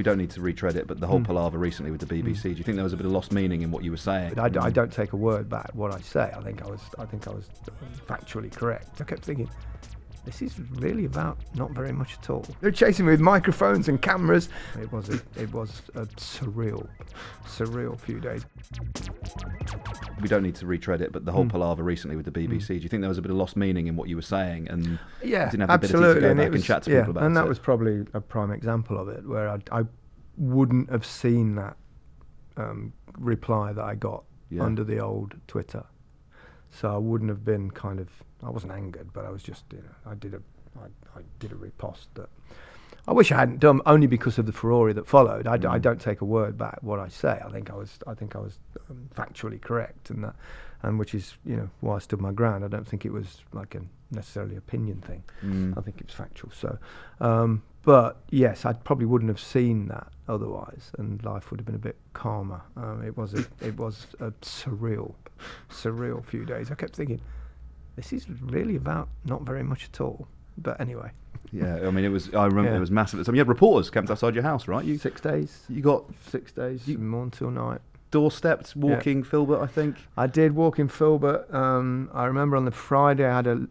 We don't need to retread it, but the whole palaver recently with the BBC, do you think there was a bit of lost meaning in what you were saying? I don't take a word back what I say. I think I was factually correct. I kept thinking, this is really about not very much at all. They're chasing me with microphones and cameras. It was a surreal few days. We don't need to retread it, but the whole palaver recently with the BBC, do you think there was a bit of lost meaning in what you were saying? And yeah, didn't have the ability to go back and chat to people about it? And that was probably a prime example of it, where I wouldn't have seen that reply that I got under the old Twitter. So I wouldn't have been I wasn't angered, but I was just, I did a riposte that I wish I hadn't done, only because of the furore that followed. I don't take a word back what I say. I think I was factually correct, and which is why I stood my ground. I don't think it was like a necessarily opinion thing. I think it was factual. So, but yes, I probably wouldn't have seen that otherwise, and life would have been a bit calmer. It was a surreal few days. I kept thinking, this is really about not very much at all. But anyway. Yeah, I mean, I remember it was massive at the time. You had reporters camped outside your house, right? 6 days. You got 6 days, from morning till night. Doorstepped, walking Filbert, I think. I did walk in Filbert. I remember on the Friday I had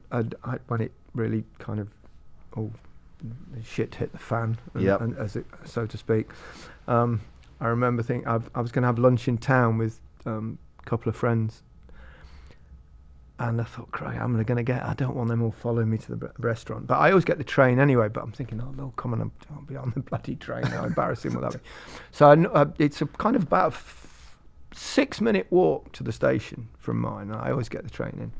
when it really kind of shit hit the fan, and as it, so to speak. I remember thinking I was going to have lunch in town with a couple of friends. And I thought, I'm going to I don't want them all following me to the restaurant. But I always get the train anyway, but I'm thinking, they'll come and I'll be on the bloody train now, embarrassing will that be. So it's a kind of about 6-minute walk to the station from mine. I always get the train in,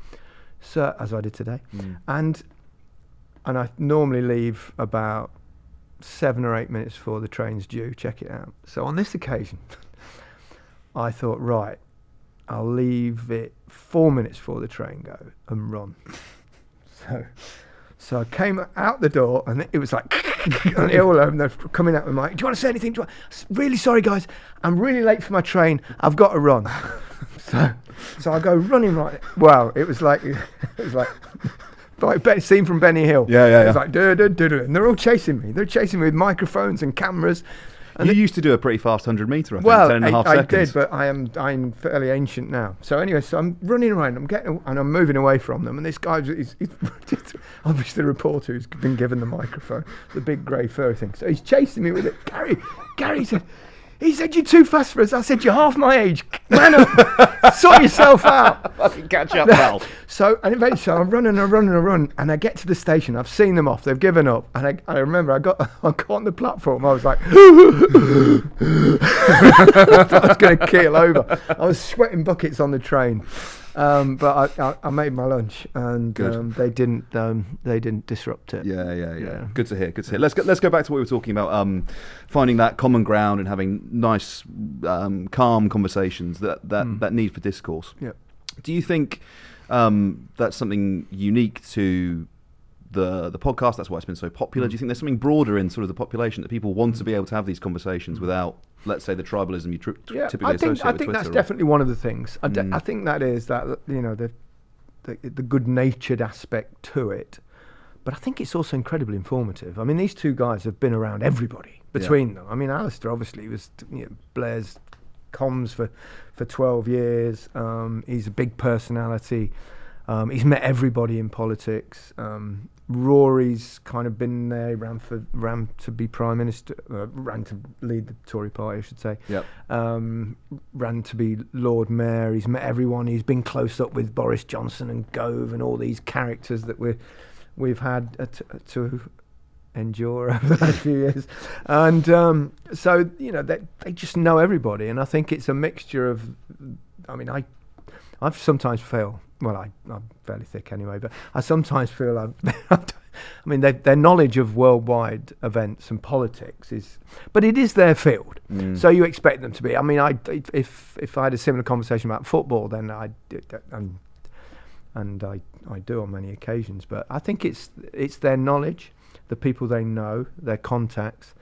so as I did today. And I normally leave about 7 or 8 minutes before the train's due, check it out. So on this occasion, I thought, right, I'll leave it 4 minutes before the train goes and run. So I came out the door and it was like, and all of them, they're coming out with do you want to say anything? Really sorry guys, I'm really late for my train. I've got to run. So I go running right. Wow, it was like scene from Benny Hill. Yeah. It was like and they're all chasing me. They're chasing me with microphones and cameras. And you used to do a pretty fast 100 metre, I think, 10.5 seconds. I did, but I'm fairly ancient now. So anyway, so I'm running around, I'm moving away from them, and this guy, he's obviously the reporter who's been given the microphone, the big grey fur thing. So he's chasing me with it. Gary said, you're too fast for us. I said, you're half my age. Man up, sort yourself out. Fucking catch up, pal. And eventually I run, and I get to the station. I've seen them off. They've given up. And I remember I got on the platform. I was like, I was going to keel over. I was sweating buckets on the train. But I made my lunch, and they didn't disrupt it. Yeah. Good to hear. Let's go back to what we were talking about. Finding that common ground and having nice, calm conversations that need for discourse. Yeah. Do you think that's something unique to the podcast? That's why it's been so popular. Do you think there's something broader in sort of the population that people want to be able to have these conversations without, let's say, the tribalism you typically associate with Twitter? I think that's definitely one of the things. I think that is that, the good-natured aspect to it. But I think it's also incredibly informative. I mean, these two guys have been around everybody between them. I mean, Alistair obviously was Blair's comms for 12 years. He's a big personality. He's met everybody in politics. Rory's kind of been there, ran to be Prime Minister, ran to lead the Tory party, I should say. Yep. Ran to be Lord Mayor. He's met everyone. He's been close up with Boris Johnson and Gove and all these characters that we've had to endure over the last few years. And so, they just know everybody. And I think it's a mixture of, I've sometimes feel, I'm fairly thick anyway, but I sometimes feel their knowledge of worldwide events and politics but it is their field, so you expect them to be. I mean, if I had a similar conversation about football, then I do on many occasions. But I think it's their knowledge, the people they know, their contacts,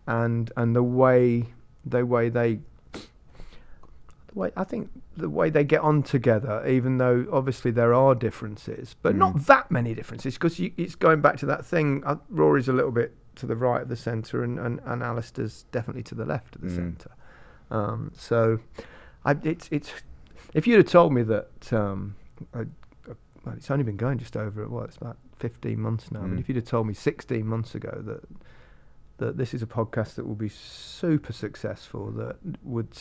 and the way they get on together, even though obviously there are differences, but not that many differences, because it's going back to that thing. Rory's a little bit to the right of the centre, and Alistair's definitely to the left of the centre. So it's if you'd have told me that it's only been going just over it's about 15 months now, but if you'd have told me 16 months ago that this is a podcast that will be super successful, that would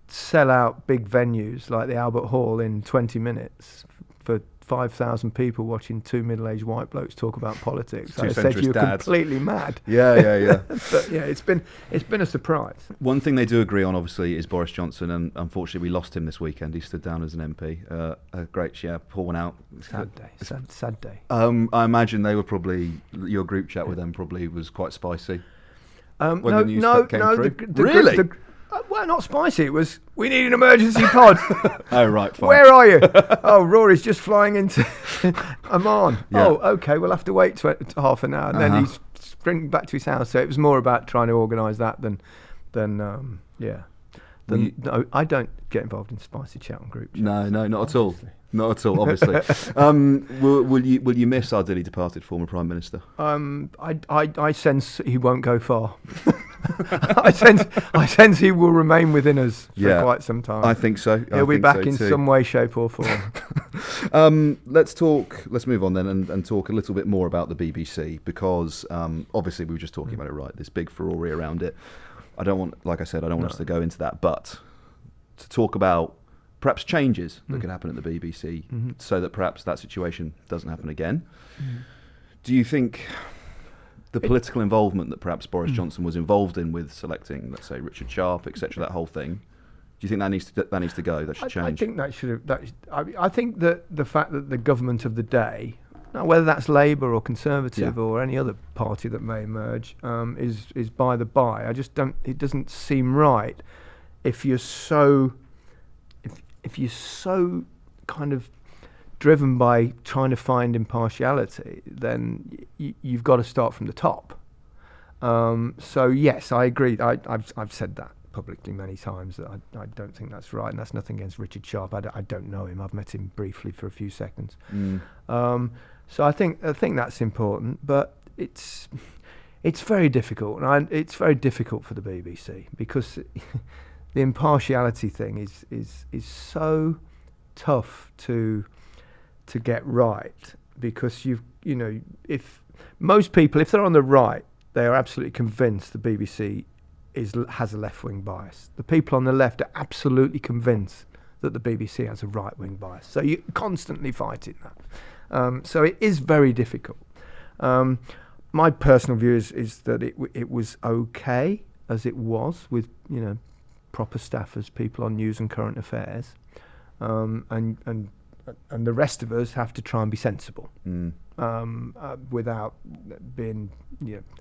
sell out big venues like the Albert Hall in 20 minutes for 5,000 people watching two middle-aged white blokes talk about politics, I said you're completely mad. Yeah. But yeah, it's been a surprise. One thing they do agree on, obviously, is Boris Johnson, and unfortunately we lost him this weekend. He stood down as an MP. A great, poor one out. Sad day. I imagine they were probably, your group chat with them probably was quite spicy. When the news came through. Really? Well, not spicy. It was, we need an emergency pod. Oh, right, fine. Where are you? Oh, Rory's just flying into Amman. Yeah. Oh, okay, we'll have to wait half an hour. And then he's sprinting back to his house. So it was more about trying to organise that than no, I don't get involved in spicy chat on group chats. No, not at all. Not at all, obviously. Will you miss our dearly departed former Prime Minister? I sense he won't go far. I sense he will remain within us for quite some time. I think so. He'll be back in some way, shape or form. Let's move on then and talk a little bit more about the BBC, because obviously we were just talking about it, right? This big furore around it. I don't want us to go into that, but to talk about perhaps changes that could happen at the BBC so that perhaps that situation doesn't happen again. Do you think the political involvement that perhaps Boris Johnson was involved in with selecting, let's say, Richard Sharp, etc., that whole thing, do you think that needs to go? That should change? I think that should have. I think that the fact that the government of the day, now whether that's Labour or Conservative or any other party that may emerge, is by the by. I just don't. It doesn't seem right if you're so kind of driven by trying to find impartiality, then you've got to start from the top. So yes, I agree. I've said that publicly many times, that I don't think that's right, and that's nothing against Richard Sharp. I don't know him. I've met him briefly for a few seconds. So I think that's important, but it's very difficult, and it's very difficult for the BBC because the impartiality thing is so tough to get right, because if most people, if they're on the right, they are absolutely convinced the BBC has a left-wing bias. The people on the left are absolutely convinced that the BBC has a right-wing bias. So you're constantly fighting that. So it is very difficult. My personal view is that it was okay as it was, with proper staffers, people on news and current affairs, and the rest of us have to try and be sensible, without being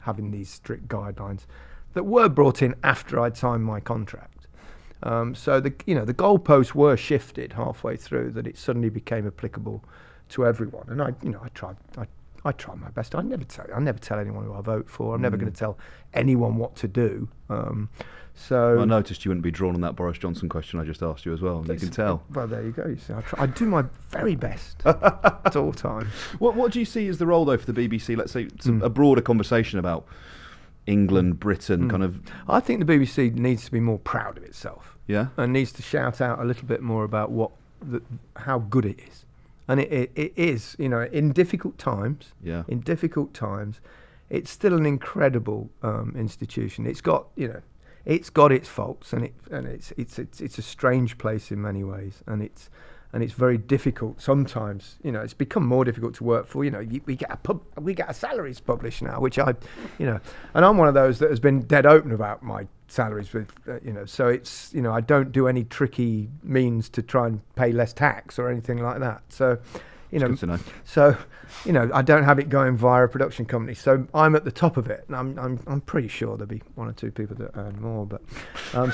having these strict guidelines that were brought in after I'd signed my contract. So the goalposts were shifted halfway through, that it suddenly became applicable to everyone. And I try my best. I never tell anyone who I vote for. I'm never going to tell anyone what to do. So I noticed you wouldn't be drawn on that Boris Johnson question I just asked you as well. You can tell. Well, there you go. You see, I do my very best at all times. What do you see as the role, though, for the BBC? Let's say a broader conversation about England, Britain, kind of. I think the BBC needs to be more proud of itself. Yeah. And needs to shout out a little bit more about how good it is. And it is, in difficult times. Yeah. In difficult times, it's still an incredible institution. It's got, it's got its faults, and it's a strange place in many ways, and it's very difficult sometimes. It's become more difficult to work for. We get salaries published now, which and I'm one of those that has been dead open about my salaries with, so it's, I don't do any tricky means to try and pay less tax or anything like that. So, good to know. So, I don't have it going via a production company. So I'm at the top of it, and I'm pretty sure there'll be one or two people that earn more. But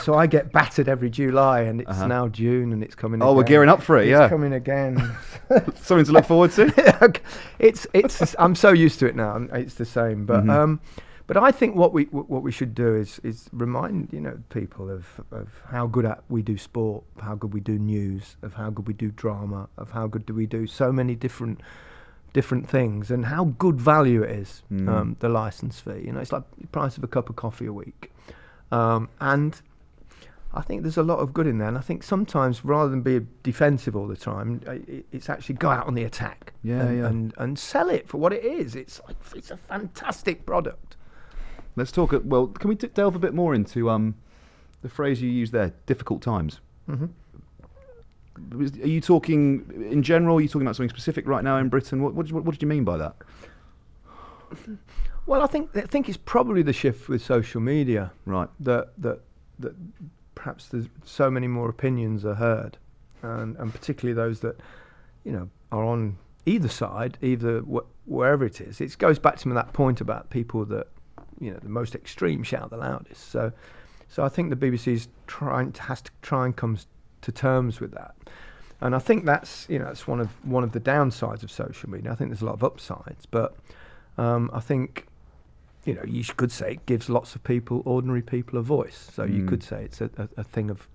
so I get battered every July, and it's now June, and it's coming. We're gearing up for it. It's coming again. Something to look forward to. It's I'm so used to it now. It's the same, but. But I think what we should do is remind people of how good we do sport, of how good we do news, of how good we do drama, of how good do we do so many different different things and how good value it is, the license fee. It's like the price of a cup of coffee a week. And I think there's a lot of good in there. And I think sometimes rather than be defensive all the time, it's actually go out on the attack and sell it for what it is. It's a fantastic product. Let's talk. Well, can we delve a bit more into the phrase you used there, difficult times? Mm-hmm. Are you talking in general? Are you talking about something specific right now in Britain? What did you mean by that? Well, I think it's probably the shift with social media. Right. That perhaps there's so many more opinions are heard, and particularly those that are on either side, wherever it is. It goes back to that point about people that the most extreme shout the loudest. So I think the BBC is has to try and come to terms with that, and I think that's it's one of the downsides of social media. I think there's a lot of upsides, but I think you could say it gives lots of people, ordinary people, a voice. So you could say it's a thing of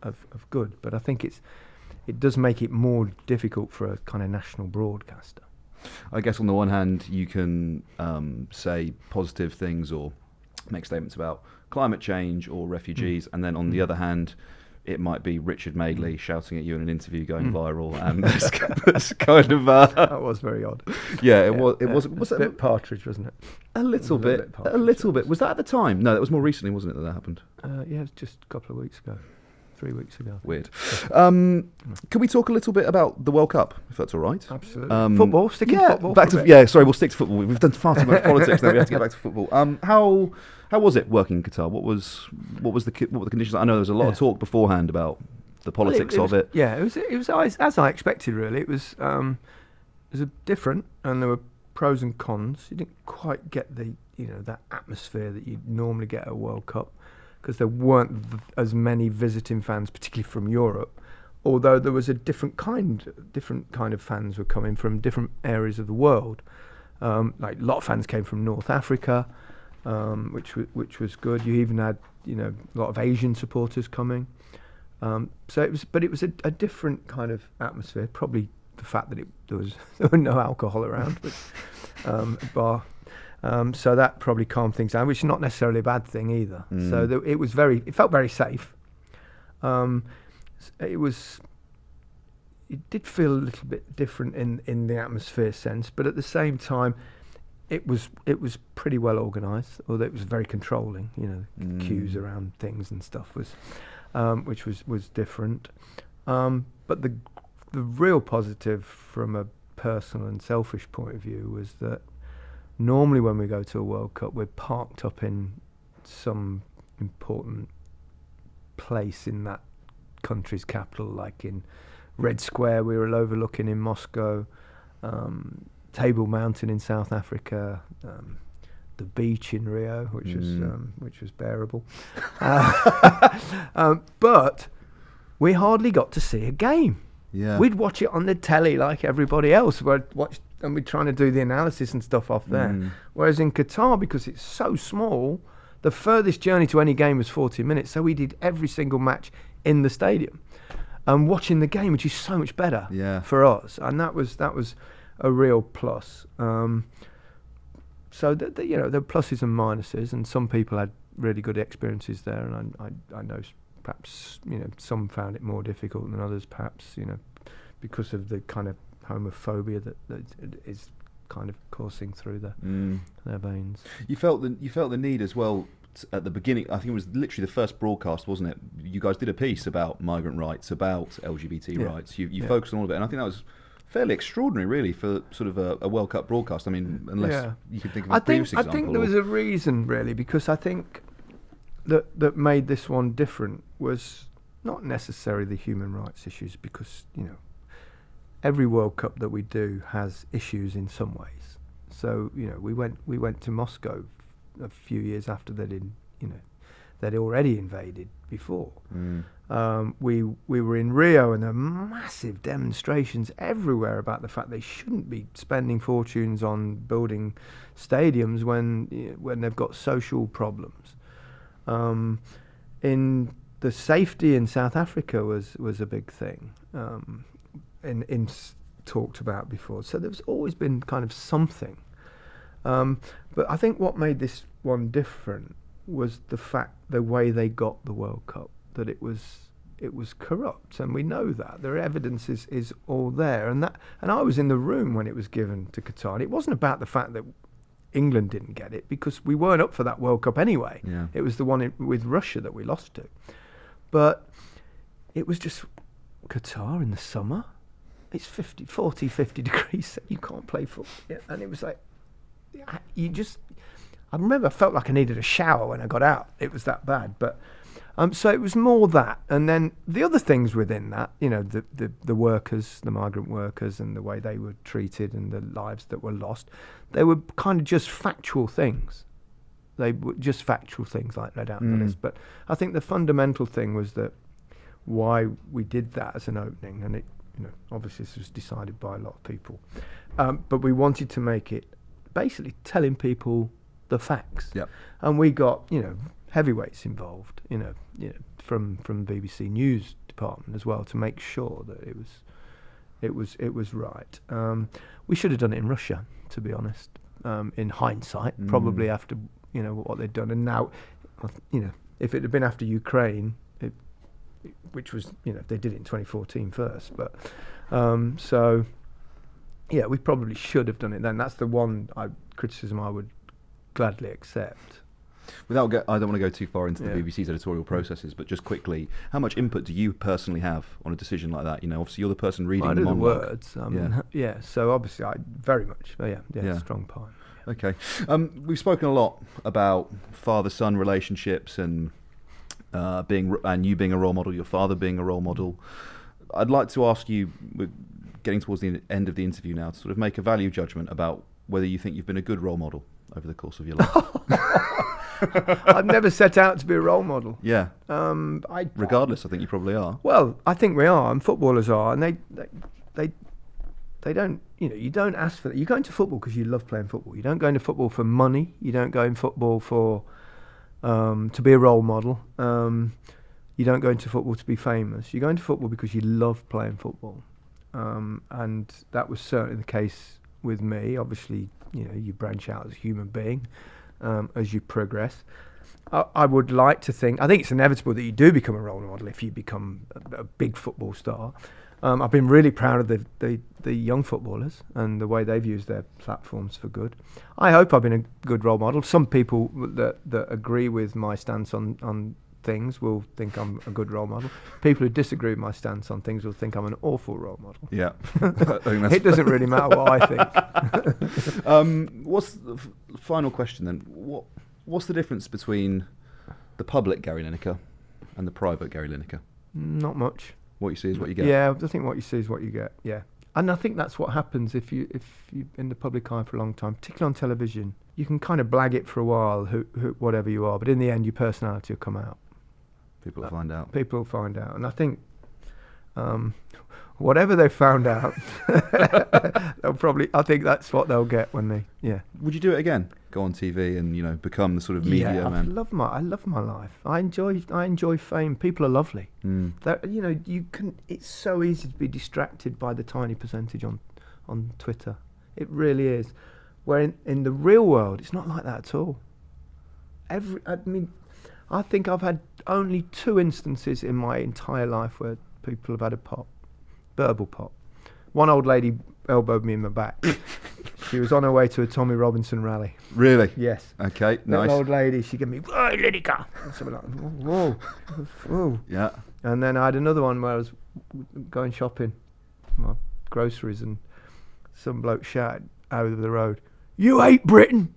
good, but I think it does make it more difficult for a kind of national broadcaster. I guess on the one hand you can say positive things or make statements about climate change or refugees, and then on the other hand it might be Richard Madeley shouting at you in an interview going viral, and that's kind of that was very odd. Yeah, it was a bit Partridge, wasn't it? A little bit. Was that at the time? No, that was more recently, wasn't it, that happened? Yeah, it was just a couple of weeks ago. 3 weeks ago. Weird. Can we talk a little bit about the World Cup, if that's all right? Absolutely. Football, football. Sorry, we'll stick to football. We've done far too much politics now. We have to get back to football. How was it working in Qatar? What were the conditions? I know there was a lot of talk beforehand about the politics of it. Yeah, it was as I expected. Really, it was different, and there were pros and cons. You didn't quite get that atmosphere that you'd normally get at a World Cup, because there weren't as many visiting fans, particularly from Europe. Although there was a different kind of fans were coming from different areas of the world. Like a lot of fans came from North Africa, which was good. You even had a lot of Asian supporters coming. So it was a different kind of atmosphere. Probably the fact that there were no alcohol around, but bar. So that probably calmed things down, which is not necessarily a bad thing either. So it felt very safe. It did feel a little bit different in the atmosphere sense, but at the same time, it was pretty well organised, although it was very controlling. Queues around things and stuff which was different. But the real positive from a personal and selfish point of view was that normally when we go to a World Cup, we're parked up in some important place in that country's capital, like in Red Square we were overlooking in Moscow, Table Mountain in South Africa, the beach in Rio, which was bearable. But we hardly got to see a game. Yeah. We'd watch it on the telly like everybody else. And we're trying to do the analysis and stuff off there. Whereas in Qatar, because it's so small, the furthest journey to any game was 40 minutes. So we did every single match in the stadium and watching the game, which is so much better for us. And that was a real plus. So there are pluses and minuses, and some people had really good experiences there, and I know perhaps some found it more difficult than others, perhaps because of the kind of homophobia that is kind of coursing through their veins. You felt the need as well at the beginning. I think it was literally the first broadcast, wasn't it? You guys did a piece about migrant rights, about LGBT rights. You focused on all of it, and I think that was fairly extraordinary, really, for sort of a World Cup broadcast. I mean, unless you could think of a previous example. I think there was a reason, really, because I think that made this one different was not necessarily the human rights issues, because every World Cup that we do has issues in some ways. So we went to Moscow a few years after they'd already invaded before. We were in Rio, and there were massive demonstrations everywhere about the fact they shouldn't be spending fortunes on building stadiums when they've got social problems. In the safety in South Africa was a big thing. In talked about before. So there's always been kind of something. But I think what made this one different was the way they got the World Cup, that it was corrupt, and we know that. Their evidence is all there, and I was in the room when it was given to Qatar. And it wasn't about the fact that England didn't get it, because we weren't up for that World Cup anyway. Yeah. It was the one with Russia that we lost to. But it was just Qatar in the summer. It's 40, 50 degrees. You can't play football. Yeah. And it was like, I remember I felt like I needed a shower when I got out. It was that bad. But so it was more that. And then the other things within that, the workers, the migrant workers, and the way they were treated and the lives that were lost, they were kind of just factual things. They were just factual things like read out on the list. But I think the fundamental thing was that why we did that as an opening, and it, obviously this was decided by a lot of people, but we wanted to make it basically telling people the facts. Yep. And we got heavyweights involved, from the BBC News department as well, to make sure that it was right. We should have done it in Russia, to be honest. In hindsight, probably after what they'd done, and now, if it had been after Ukraine, which was they did it in 2014 first, but so yeah, we probably should have done it then. That's the one criticism I would gladly accept. I don't want to go too far into the BBC's editorial processes, but just quickly, how much input do you personally have on a decision like that? Obviously you're the person reading the monologue. The words. So obviously I very much, strong part. Okay. We've spoken a lot about father-son relationships and you being a role model, your father being a role model. I'd like to ask you, we're getting towards the end of the interview now, to sort of make a value judgment about whether you think you've been a good role model over the course of your life. I've never set out to be a role model. Yeah. Regardless, I think you probably are. Well, I think we are, and footballers are, and they don't. You don't ask for that. You go into football because you love playing football. You don't go into football for money. You don't go in football for to be a role model. You don't go into football to be famous. You go into football because you love playing football, and that was certainly the case with me. Obviously, you branch out as a human being as you progress. I would like to think, I think it's inevitable that you do become a role model if you become a big football star. I've been really proud of the young footballers and the way they've used their platforms for good. I hope I've been a good role model. Some people that agree with my stance on things will think I'm a good role model. People who disagree with my stance on things will think I'm an awful role model. Yeah. It doesn't really matter what I think. What's the final question then? What's the difference between the public Gary Lineker and the private Gary Lineker? Not much. What you see is what you get. Yeah, I think what you see is what you get. Yeah, and I think that's what happens if you in the public eye for a long time, particularly on television. You can kind of blag it for a while, who whatever you are, but in the end, your personality will come out. People will find out. People will find out, and I think whatever they found out, they'll probably. I think that's what they'll get when they. Yeah. Would you do it again? Go on TV and become the sort of media man. I love my life. I enjoy fame. People are lovely. You can. It's so easy to be distracted by the tiny percentage on Twitter. It really is. Where in the real world, it's not like that at all. I think I've had only 2 instances in my entire life where people have had a verbal pop. One old lady elbowed me in the back. She was on her way to a Tommy Robinson rally. Really? Yes. Okay, nice. That old lady, she gave me, "Whoa, Lineker!" And something like, whoa, whoa. Yeah. And then I had another one where I was going shopping, my groceries, and some bloke shouted out of the road, "You hate Britain!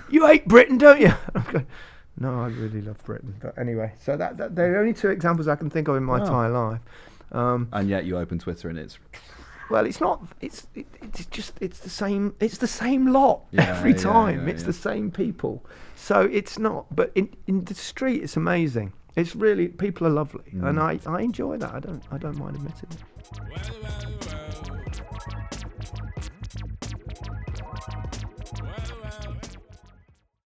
You hate Britain, don't you?" I'm going, no, I really love Britain. But anyway, so that they're only 2 examples I can think of in my entire life. And yet you open Twitter and it's... Well, it's not. It's the same. It's the same lot every time. It's the same people. So it's not. But in the street, it's amazing. It's really, people are lovely, and I enjoy that. I don't mind admitting it.